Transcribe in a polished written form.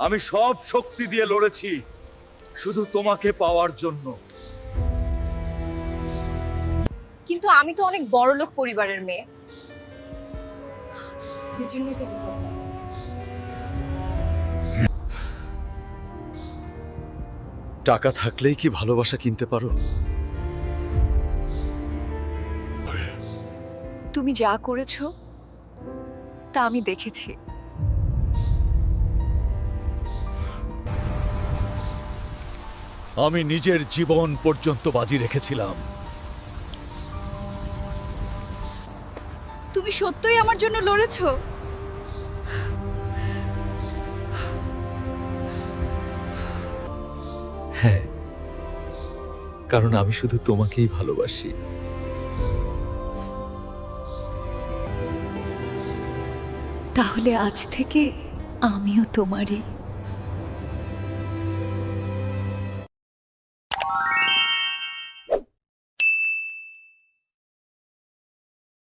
আমি সব শক্তি দিয়ে লড়েছি শুধু তোমাকে পাওয়ার জন্য। কিন্তু আমি তো অনেক বড়লোক পরিবারের মেয়ে, এর জন্য কিছু করব না। টাকা থাকলেই কি ভালোবাসা কিনতে পারো? তুমি যা করেছো তা আমি দেখেছি। আমি নিজের জীবন পর্যন্ত বাজি রেখেছিলাম। তুমি সত্যই আমার জন্য লড়েছো? হ্যাঁ, কারণ আমি শুধু তোমাকেই ভালোবাসি। তাহলে আজ থেকে আমিও তোমারই।